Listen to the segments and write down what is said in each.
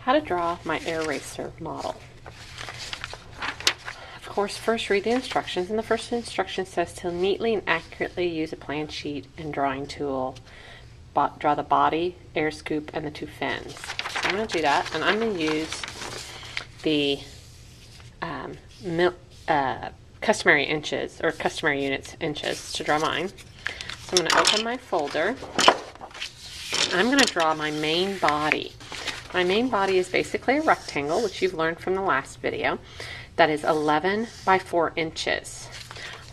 How to draw my air eraser model. Of course, first read the instructions, and the first instruction says to neatly and accurately use a plan sheet and drawing tool. Draw the body, air scoop, and the two fins. So I'm going to do that, and I'm going to use the customary inches, or customary units inches, to draw mine. So I'm going to open my folder. I'm going to draw my main body. My main body is basically a rectangle, which you've learned from the last video, that is 11 by 4 inches.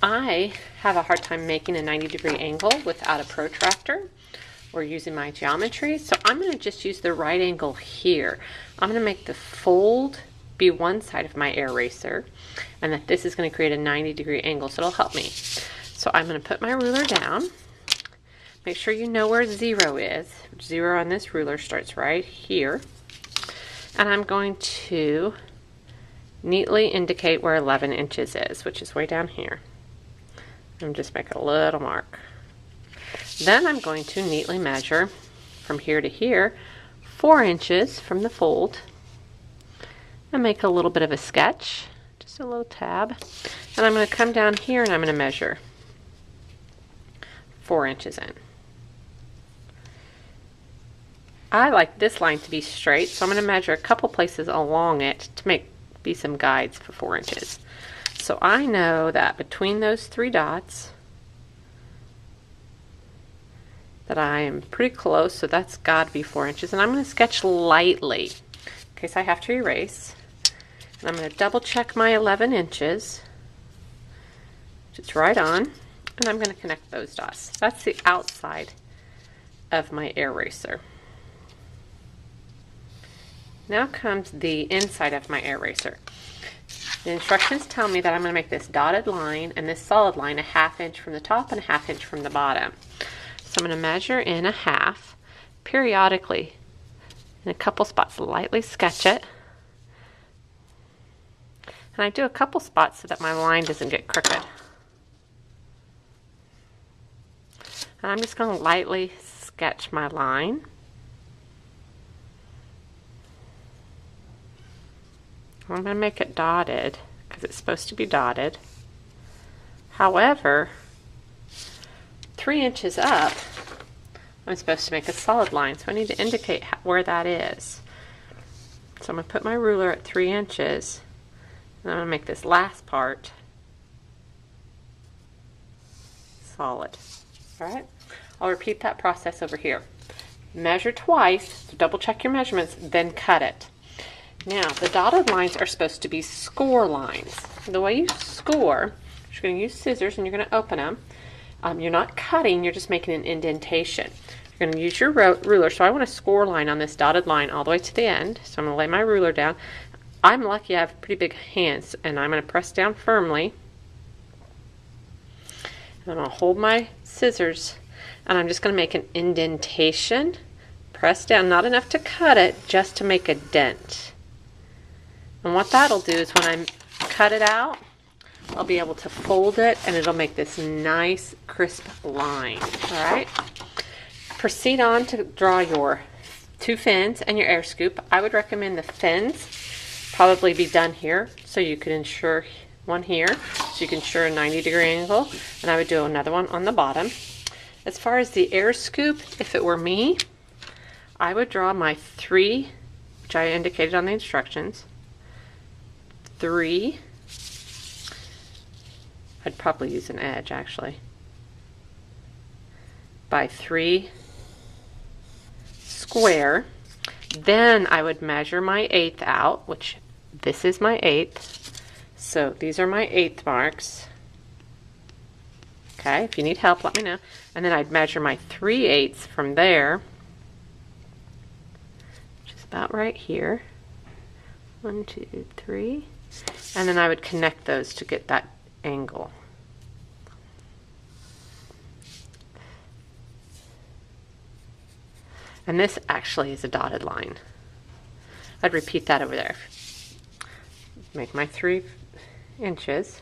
I have a hard time making a 90-degree angle without a protractor or using my geometry, so I'm going to just use the right angle here. I'm going to make the fold be one side of my air eraser, and that this is going to create a 90-degree angle, so it'll help me. So I'm going to put my ruler down. Make sure you know where 0 is. 0 on this ruler starts right here. And I'm going to neatly indicate where 11 inches is, which is way down here. And just make a little mark. Then I'm going to neatly measure from here to here 4 inches from the fold. And make a little bit of a sketch, just a little tab. And I'm going to come down here and I'm going to measure 4 inches in. I like this line to be straight, so I'm going to measure a couple places along it to be some guides for 4 inches. So I know that between those 3 dots that I am pretty close, so that's got to be 4 inches. And I'm going to sketch lightly in case I have to erase. And I'm going to double check my 11 inches, which is right on, and I'm going to connect those dots. That's the outside of my air eraser. Now comes the inside of my air eraser. The instructions tell me that I'm going to make this dotted line and this solid line 1/2 inch from the top and 1/2 inch from the bottom. So I'm going to measure in 1/2, periodically, in a couple spots, lightly sketch it. And I do a couple spots so that my line doesn't get crooked. And I'm just going to lightly sketch my line. I'm going to make it dotted because it's supposed to be dotted. However, 3 inches up, I'm supposed to make a solid line, so I need to indicate where that is. So I'm going to put my ruler at 3 inches, and I'm going to make this last part solid. Alright? I'll repeat that process over here. Measure twice, so double check your measurements, then cut it. Now, the dotted lines are supposed to be score lines. The way you score, you're going to use scissors and you're going to open them. You're not cutting, you're just making an indentation. You're going to use your ruler. So I want a score line on this dotted line all the way to the end. So I'm going to lay my ruler down. I'm lucky I have pretty big hands, and I'm going to press down firmly. And I'm going to hold my scissors, and I'm just going to make an indentation. Press down, not enough to cut it, just to make a dent. And what that'll do is when I cut it out, I'll be able to fold it and it'll make this nice crisp line. Alright? Proceed on to draw your 2 fins and your air scoop. I would recommend the fins probably be done here, so you could ensure one here, so you can ensure a 90-degree angle, and I would do another one on the bottom. As far as the air scoop, if it were me, I would draw my 3, which I indicated on the instructions. 3. I'd probably use an edge actually. By 3 square. Then I would measure my 1/8 out, which this is my 1/8. So these are my 1/8 marks. Okay, if you need help, let me know. And then I'd measure my 3/8 from there, which is about right here. 1, 2, 3. And then I would connect those to get that angle. And this actually is a dotted line. I'd repeat that over there. Make my 3 inches.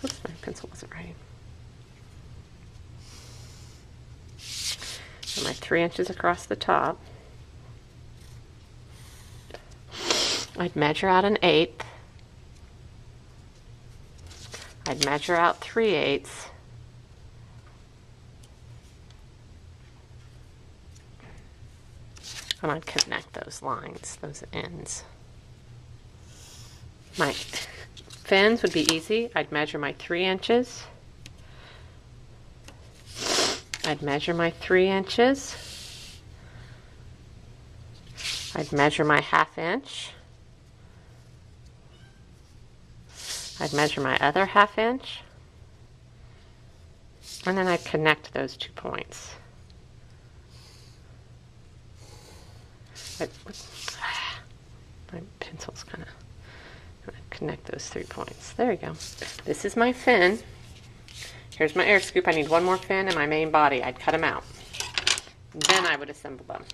Oops, my pencil wasn't writing. my 3 inches across the top. I'd measure out 1/8. I'd measure out 3/8. And I'd connect those lines, those ends. My fins would be easy. I'd measure my 3 inches. I'd measure my 3 inches. I'd measure my 1/2 inch. I'd measure my other 1/2 inch. And then I'd connect those 2 points. My pencil's kind of connect those 3 points. There you go. This is my fin. Here's my air scoop. I need one more fin and my main body. I'd cut them out. Then I would assemble them.